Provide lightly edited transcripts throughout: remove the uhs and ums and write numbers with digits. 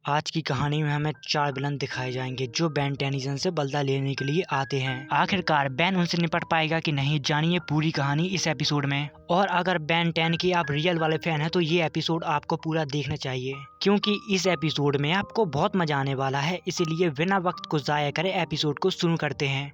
आज की कहानी में हमें 4 विलन दिखाए जाएंगे जो बेन टेनिसन से बदला लेने के लिए आते हैं। आखिरकार बेन उनसे निपट पाएगा कि नहीं, जानिए पूरी कहानी इस एपिसोड में। और अगर बेन 10 के आप रियल वाले फैन हैं तो ये एपिसोड आपको पूरा देखना चाहिए, क्योंकि इस एपिसोड में आपको बहुत मजा आने वाला है। इसीलिए बिना वक्त को जाया करे एपिसोड को शुरू करते हैं।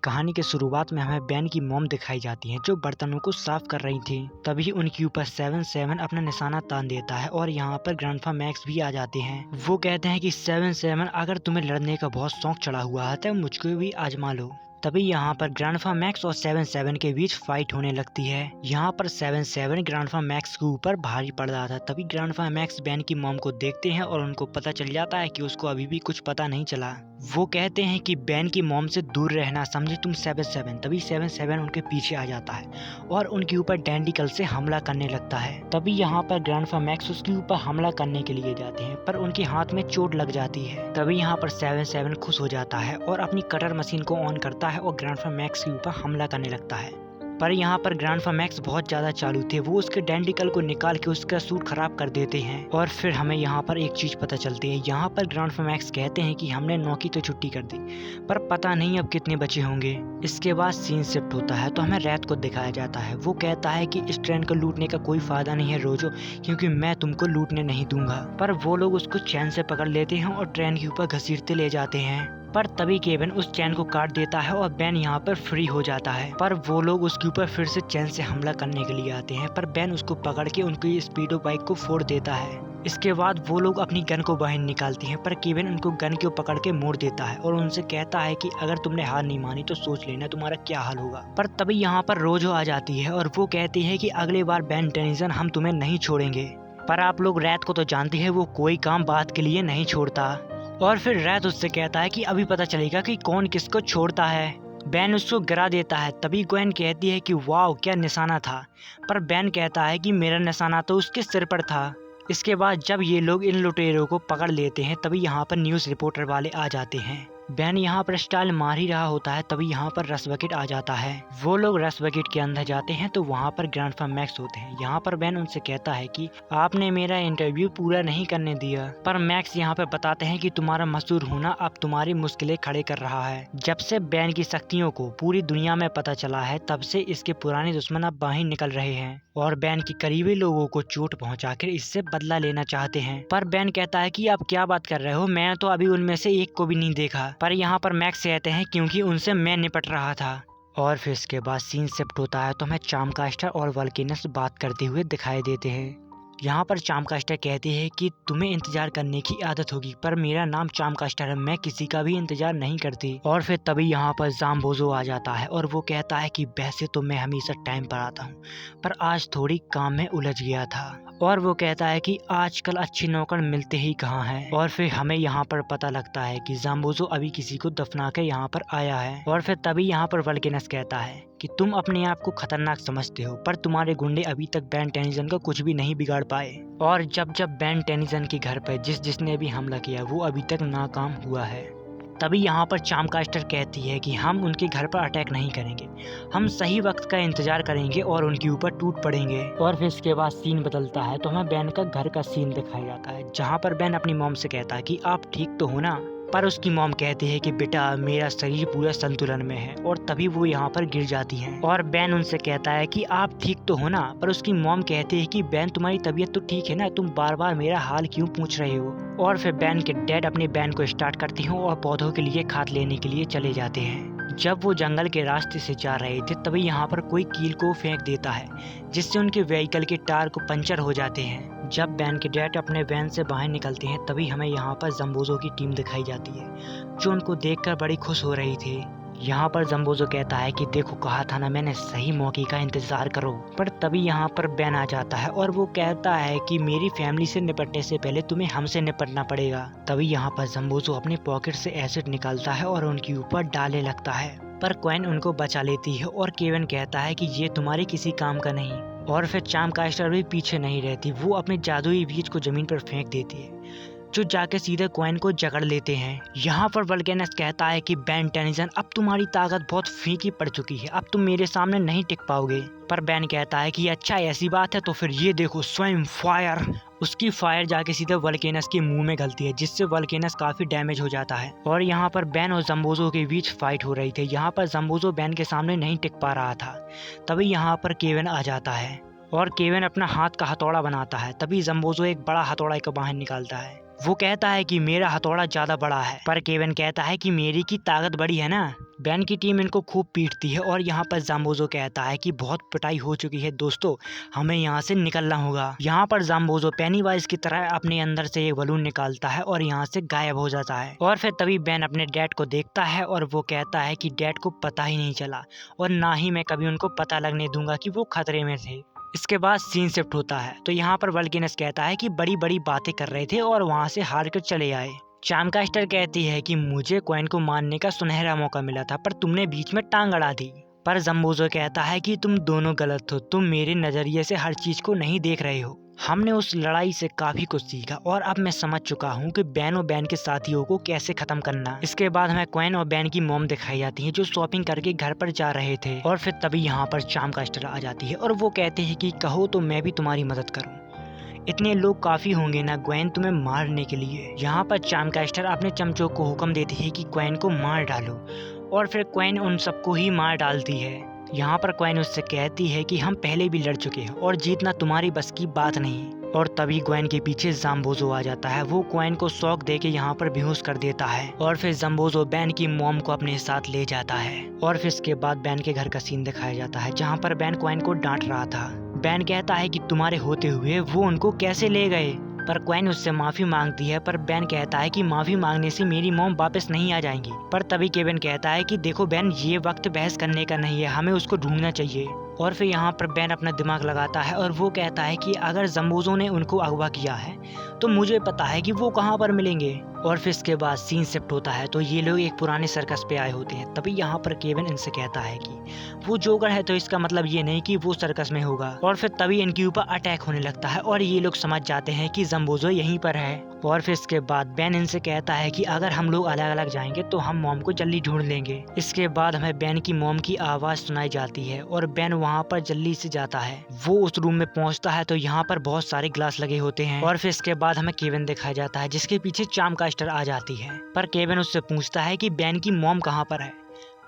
कहानी के शुरुआत में हमें बेन की मॉम दिखाई जाती है जो बर्तनों को साफ कर रही थी। तभी उनके ऊपर 7-7 अपना निशाना तान देता है और यहाँ पर ग्रैंडफा मैक्स भी आ जाते हैं। वो कहते हैं कि 7-7 अगर तुम्हें लड़ने का बहुत शौक चढ़ा हुआ है तो मुझको भी आजमा लो। तभी यहाँ पर ग्रैंडफा मैक्स और 7-7 के बीच फाइट होने लगती है। यहाँ पर 7-7 ग्रैंडफा मैक्स के ऊपर भारी पड़ रहा था। तभी ग्रैंडफा मैक्स बेन की मॉम को देखते हैं और उनको पता चल जाता है कि उसको अभी भी कुछ पता नहीं चला। वो कहते हैं कि बेन की मॉम से दूर रहना, समझे तुम 7-7। तभी 7-7 उनके पीछे आ जाता है और उनके ऊपर डैंडिकल से हमला करने लगता है। तभी यहाँ पर ग्रैंडफा मैक्स उसके ऊपर हमला करने के लिए जाते हैं पर उनके हाथ में चोट लग जाती है। तभी यहाँ पर 7-7 खुश हो जाता है और अपनी कटर मशीन को ऑन करता है और ग्रैंडफा मैक्स के ऊपर हमला करने लगता है। पर यहाँ पर ग्रैंडफा मैक्स बहुत ज्यादा चालू थे। वो उसके डैंडिकल को निकाल के उसका सूट खराब कर देते हैं और फिर हमें यहाँ पर एक चीज पता चलती है। यहाँ पर ग्रैंडफा मैक्स कहते हैं कि हमने 9 की तो छुट्टी कर दी, पर पता नहीं अब कितने बचे होंगे। इसके बाद सीन शिफ्ट होता है तो हमें रैत को दिखाया जाता है। वो कहता है कि इस ट्रेन को लूटने का कोई फायदा नहीं है रोजो, क्योंकि मैं तुमको लूटने नहीं दूंगा। पर वो लोग उसको चैन से पकड़ लेते हैं और ट्रेन के ऊपर घसीटते ले जाते हैं। पर तभी केविन उस चैन को काट देता है और बेन यहाँ पर फ्री हो जाता है। पर वो लोग उसके ऊपर फिर से चैन से हमला करने के लिए आते हैं, पर बेन उसको पकड़ के उनकी स्पीडो बाइक को फोड़ देता है। इसके बाद वो लोग अपनी गन को बाहर निकालते हैं, पर केविन उनको गन को पकड़ के मोड़ देता है और उनसे कहता है कि अगर तुमने हार नहीं मानी तो सोच लेना तुम्हारा क्या हाल होगा। पर तभी यहाँ पर रोजो आ जाती है और वो कहती है कि अगली बार बेन टेनिसन हम तुम्हें नहीं छोड़ेंगे। पर आप लोग रैत को तो जानते हैं, वो कोई काम बात के लिए नहीं छोड़ता। और फिर रैत उससे कहता है कि अभी पता चलेगा कि कौन किसको छोड़ता है। बेन उसको गिरा देता है। तभी ग्वेन कहती है कि वाह क्या निशाना था, पर बेन कहता है कि मेरा निशाना तो उसके सिर पर था। इसके बाद जब ये लोग इन लुटेरों को पकड़ लेते हैं तभी यहाँ पर न्यूज़ रिपोर्टर वाले आ जाते हैं। बेन यहाँ पर स्टाइल मार ही रहा होता है तभी यहाँ पर रस बकेट आ जाता है। वो लोग रस बकेट के अंदर जाते हैं तो वहाँ पर ग्रैंडफा मैक्स होते हैं। यहाँ पर बेन उनसे कहता है कि आपने मेरा इंटरव्यू पूरा नहीं करने दिया। पर मैक्स यहाँ पर बताते हैं कि तुम्हारा मशहूर होना अब तुम्हारी मुश्किलें खड़े कर रहा है। जब से बेन की शक्तियों को पूरी दुनिया में पता चला है तब से इसके पुराने दुश्मन अब बाहर निकल रहे हैं और बेन के करीबी लोगों को चोट पहुंचाकर इससे बदला लेना चाहते हैं। पर बेन कहता है कि आप क्या बात कर रहे हो, मैं तो अभी उनमें से एक को भी नहीं देखा। पर यहाँ पर मैक्स कहते हैं क्योंकि उनसे मैं निपट रहा था। और फिर इसके बाद सीन शिफ्ट होता है तो हमें चार्मकास्टर और वल्केनस बात करते हुए दिखाई देते हैं। यहाँ पर चार्मकास्टर कहती है कि तुम्हें इंतजार करने की आदत होगी, पर मेरा नाम चार्मकास्टर है, मैं किसी का भी इंतजार नहीं करती। और फिर तभी यहाँ पर ज़ाम्बोज़ो आ जाता है और वो कहता है कि वैसे तो मैं हमेशा टाइम पर आता हूँ, पर आज थोड़ी काम में उलझ गया था। और वो कहता है कि आजकल अच्छे नौकर मिलते ही कहाँ हैं। और फिर हमें यहाँ पर पता लगता है कि ज़ाम्बोज़ो अभी किसी को दफना के यहाँ पर आया है। और फिर तभी यहाँ पर वल्केनस कहता है कि तुम अपने आप को खतरनाक समझते हो, पर तुम्हारे गुंडे अभी तक बेन टेनिसन का कुछ भी नहीं बिगाड़ पाए। और जब बेन टेनिसन के घर पर जिसने भी हमला किया वो अभी तक नाकाम हुआ है। तभी यहाँ पर चार्मकास्टर कहती है कि हम उनके घर पर अटैक नहीं करेंगे, हम सही वक्त का इंतजार करेंगे और उनके ऊपर टूट पड़ेंगे। और फिर इसके बाद सीन बदलता है तो हमें बेन का घर का सीन दिखाया जाता है, जहाँ पर बेन अपनी मॉम से कहता है कि आप ठीक तो हो ना। पर उसकी मॉम कहती है कि बेटा मेरा शरीर पूरा संतुलन में है। और तभी वो यहाँ पर गिर जाती हैं और बेन उनसे कहता है कि आप ठीक तो हो ना। पर उसकी मॉम कहती है कि बेन तुम्हारी तबीयत तो ठीक है ना, तुम बार बार मेरा हाल क्यों पूछ रहे हो। और फिर बेन के डैड अपने बैन को स्टार्ट करते हैं और पौधों के लिए खाद लेने के लिए चले जाते हैं। जब वो जंगल के रास्ते से जा रहे थे तभी यहाँ पर कोई कील को फेंक देता है, जिससे उनके व्हीकल के टायर को पंचर हो जाते हैं। जब बेन के डैड अपने वैन से बाहर निकलते हैं तभी हमें यहाँ पर ज़ाम्बोज़ो की टीम दिखाई जाती है, जो उनको देखकर बड़ी खुश हो रही थी। यहाँ पर ज़ाम्बोज़ो कहता है कि देखो कहा था ना मैंने, सही मौके का इंतजार करो। पर तभी यहाँ पर बेन आ जाता है और वो कहता है कि मेरी फैमिली से निपटने से पहले तुम्हें हमसे निपटना पड़ेगा। तभी यहाँ पर ज़ाम्बोज़ो अपने पॉकेट से एसिड निकालता है और उनके ऊपर डालने लगता है, पर क्वेन उनको बचा लेती है और केविन कहता है कि ये तुम्हारे किसी काम का नहीं। और फिर चार्मकास्टर भी पीछे नहीं रहती, वो अपने जादुई बीज को जमीन पर फेंक देती है, जो जाके सीधे क्वेन को जकड़ लेते हैं। यहाँ पर वल्केनस कहता है कि बेन टेनिसन अब तुम्हारी ताकत बहुत फीकी पड़ चुकी है, अब तुम मेरे सामने नहीं टिक पाओगे। पर बेन कहता है कि अच्छा ऐसी बात है तो फिर ये देखो स्वयं फायर। उसकी फायर जाके सीधे वल्केनस के मुंह में गलती है, जिससे वल्केनस काफी डैमेज हो जाता है। और यहाँ पर बेन और जम्बोजो के बीच फाइट हो रही थी। यहाँ पर जम्बोजो बेन के सामने नहीं टिक पा रहा था। तभी यहाँ पर केविन आ जाता है और केविन अपना हाथ का हथौड़ा बनाता है। तभी जम्बोजो एक बड़ा हथौड़ा को बाहर निकालता है। वो कहता है कि मेरा हथौड़ा ज्यादा बड़ा है, पर केविन कहता है कि मेरी की ताकत बड़ी है ना। बेन की टीम इनको खूब पीटती है और यहाँ पर जम्बोजो कहता है कि बहुत पिटाई हो चुकी है दोस्तों, हमें यहाँ से निकलना होगा। यहाँ पर जम्बोजो पेनीवाइज की तरह अपने अंदर से एक बलून निकालता है और यहाँ से गायब हो जाता है। और फिर तभी बेन अपने डैड को देखता है और वो कहता है कि डैड को पता ही नहीं चला और ना ही मैं कभी उनको पता लगने दूंगा कि वो खतरे में थे। इसके बाद सीन शिफ्ट होता है तो यहाँ पर वल्केनस कहता है कि बड़ी बड़ी बातें कर रहे थे और वहाँ से हार कर चले आए। चामकास्टर कहती है कि मुझे क्वेन को मारने का सुनहरा मौका मिला था, पर तुमने बीच में टांग अड़ा दी। पर जम्बोजो कहता है कि तुम दोनों गलत हो, तुम मेरे नजरिए से हर चीज को नहीं देख रहे हो। हमने उस लड़ाई से काफी कुछ सीखा और अब मैं समझ चुका हूँ कि बेन और बेन के साथियों को कैसे खत्म करना। इसके बाद हमें क्वेन और बेन की मॉम दिखाई जाती है जो शॉपिंग करके घर पर जा रहे थे। और फिर तभी यहाँ पर चामकास्टर आ जाती है और वो कहते हैं कि कहो तो मैं भी तुम्हारी मदद करूँ। इतने लोग काफी होंगे ना ग्वेन तुम्हें मारने के लिए। यहाँ पर चामकास्टर अपने चमचों को हुक्म देती है कि क्वेन को मार डालो और फिर क्वेन उन सबको ही मार डालती है। यहाँ पर क्वेन उससे कहती है कि हम पहले भी लड़ चुके हैं और जीतना तुम्हारी बस की बात नहीं। और तभी ग्वेन के पीछे जम्बोजो आ जाता है। वो क्वेन को शॉक देके यहाँ पर बेहोश कर देता है और फिर जम्बोजो बेन की मॉम को अपने साथ ले जाता है। और फिर इसके बाद बेन के घर का सीन दिखाया जाता है जहाँ पर बेन क्वेन को डांट रहा था। बेन कहता है कि तुम्हारे होते हुए वो उनको कैसे ले गए, पर क्वेन उससे माफी मांगती है। पर बेन कहता है कि माफी मांगने से मेरी मॉम वापस नहीं आ जाएंगी। पर तभी केविन कहता है कि देखो बेन, ये वक्त बहस करने का नहीं है, हमें उसको ढूंढना चाहिए। और फिर यहाँ पर बेन अपना दिमाग लगाता है और वो कहता है कि अगर जम्बोजो ने उनको अगवा किया है तो मुझे पता है कि वो कहाँ पर मिलेंगे। और फिर इसके बाद सीन शिफ्ट होता है तो ये लोग एक पुराने सर्कस पे आए होते हैं। तभी यहाँ पर केविन इनसे कहता है कि वो जोकर है तो इसका मतलब ये नहीं कि वो सर्कस में होगा। और फिर तभी इनके ऊपर अटैक होने लगता है और ये लोग समझ जाते हैं कि जम्बोजो यहीं पर है। और फिर इसके बाद बेन इनसे कहता है कि अगर हम लोग अलग अलग जाएंगे तो हम मॉम को जल्दी ढूंढ लेंगे। इसके बाद हमें बेन की मॉम की आवाज सुनाई जाती है और बेन वहाँ पर जल्दी से जाता है। वो उस रूम में पहुँचता है तो यहाँ पर बहुत सारे ग्लास लगे होते हैं। और फिर इसके बाद हमें केविन दिखाया जाता है जिसके पीछे चामकास्टर आ जाती है। पर केविन उससे पूछता है कि बेन की मॉम कहाँ पर है।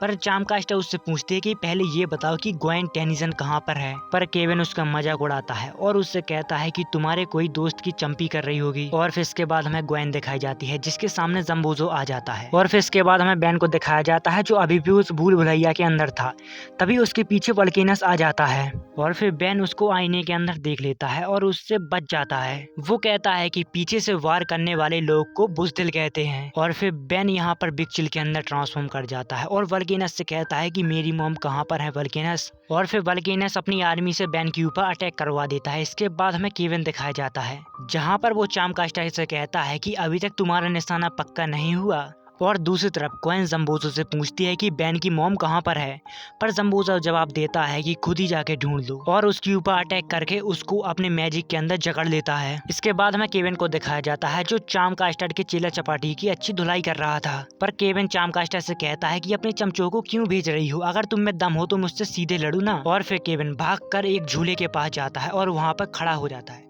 पर चामकास्टर उससे पूछते है कि पहले ये बताओ कि ग्वेन टेनिसन कहाँ पर है। पर केविन उसका मजाक उड़ाता है और उससे कहता है कि तुम्हारे कोई दोस्त की चंपी कर रही होगी। और फिर इसके बाद हमें ग्वेन दिखाई जाती है जिसके सामने जम्बोजो आ जाता है। और फिर इसके बाद हमें बेन को दिखाया जाता है जो अभी भी उस भूल भुलैया के अंदर था। तभी उसके पीछे वल्केनस आ जाता है और फिर बेन उसको आईने के अंदर देख लेता है और उससे बच जाता है। वो कहता है कि पीछे से वार करने वाले लोग को बुज़दिल कहते हैं। और फिर बेन यहाँ पर बिग चिल के अंदर ट्रांसफॉर्म कर जाता है और वल्केनस से कहता है कि मेरी मॉम कहाँ पर है वल्केनस। और फिर वल्केनस अपनी आर्मी से बेन के ऊपर अटैक करवा देता है। इसके बाद हमें केविन दिखाया जाता है जहाँ पर वो चामकास्टर से कहता है कि अभी तक तुम्हारा निशाना पक्का नहीं हुआ। और दूसरी तरफ क्वेन जम्बोजो से पूछती है कि बेन की मॉम कहाँ पर है। पर जम्बोजो जवाब देता है कि खुद ही जाके ढूंढ लो और उसके ऊपर अटैक करके उसको अपने मैजिक के अंदर जकड़ लेता है। इसके बाद हमें केविन को दिखाया जाता है जो चामकास्टर के चेला चपाटी की अच्छी धुलाई कर रहा था। पर केविन चामकास्टर से कहता है कि अपने चमचों को क्यों भेज रही हो, अगर तुम में दम हो तो मुझसे सीधे लड़ो ना। और फिर केविन भागकर एक झूले के पास जाता है और वहाँ पर खड़ा हो जाता है।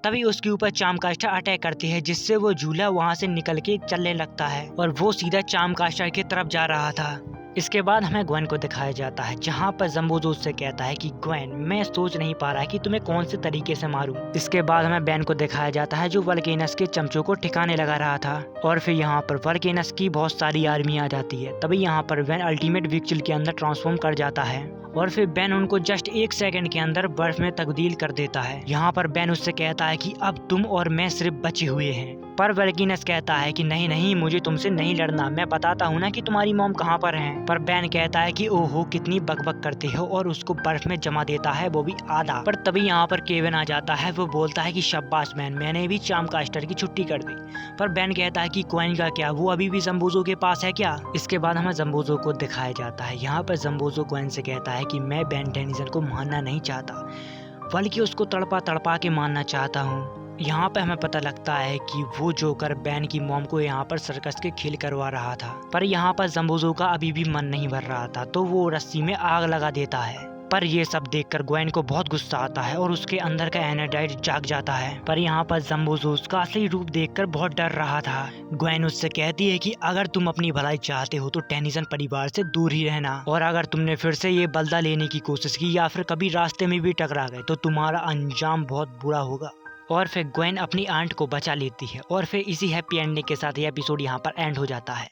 तभी उसके ऊपर चामकास्टर अटैक करती है जिससे वो झूला वहां से निकल के चलने लगता है और वो सीधा चामकास्टर की तरफ जा रहा था। इसके बाद हमें ग्वेन को दिखाया जाता है जहाँ पर जम्बोजो उससे कहता है कि ग्वेन, मैं सोच नहीं पा रहा कि तुम्हें कौन से तरीके से मारूं। इसके बाद हमें बेन को दिखाया जाता है जो वल्केनस के चमचों को ठिकाने लगा रहा था। और फिर यहाँ पर वल्केनस की बहुत सारी आर्मी आ जाती है। तभी यहाँ पर बेन अल्टीमेट बिग चिल के अंदर ट्रांसफॉर्म कर जाता है और फिर बेन उनको जस्ट 1 सेकंड के अंदर बर्फ में तब्दील कर देता है। यहाँ पर बेन उससे कहता है कि अब तुम और मैं सिर्फ बचे हुए हैं। पर वल्केनस कहता है कि नहीं नहीं, मुझे तुमसे नहीं लड़ना, मैं बताता हूँ ना कि तुम्हारी मॉम कहाँ पर है। पर बेन कहता है कि ओहो कितनी बकबक करते हो और उसको बर्फ में जमा देता है, वो भी आधा। पर तभी यहाँ पर केविन आ जाता है। वो बोलता है कि शाबाश मैन, मैंने भी चामकास्टर की छुट्टी कर दी। पर बेन कहता है कि क्वेन का क्या, वो अभी भी जम्बोजो के पास है क्या। इसके बाद हमें जम्बोजो को दिखाया जाता है। यहाँ पर जम्बोजो क्वेन से कहता है कि मैं बेन टेनिसन को मारना नहीं चाहता, बल्कि उसको तड़पा तड़पा के मारना चाहता हूँ। यहाँ पे हमें पता लगता है कि वो जोकर बेन की मॉम को यहाँ पर सर्कस के खेल करवा रहा था। पर यहाँ पर जम्बोजो का अभी भी मन नहीं भर रहा था तो वो रस्सी में आग लगा देता है। पर ये सब देखकर ग्वेन को बहुत गुस्सा आता है और उसके अंदर का एनाडाइट जाग जाता है। पर यहाँ पर जम्बो उसका असली रूप देखकर बहुत डर रहा था। ग्वेन उससे कहती है कि अगर तुम अपनी भलाई चाहते हो तो टेनिसन परिवार से दूर ही रहना, और अगर तुमने फिर से ये बदला लेने की कोशिश की या फिर कभी रास्ते में भी टकरा गए तो तुम्हारा अंजाम बहुत बुरा होगा। और फिर ग्वेन अपनी आंट को बचा लेती है और फिर इसी हैप्पी एंडिंग के साथ ये एपिसोड यहाँ पर एंड हो जाता है।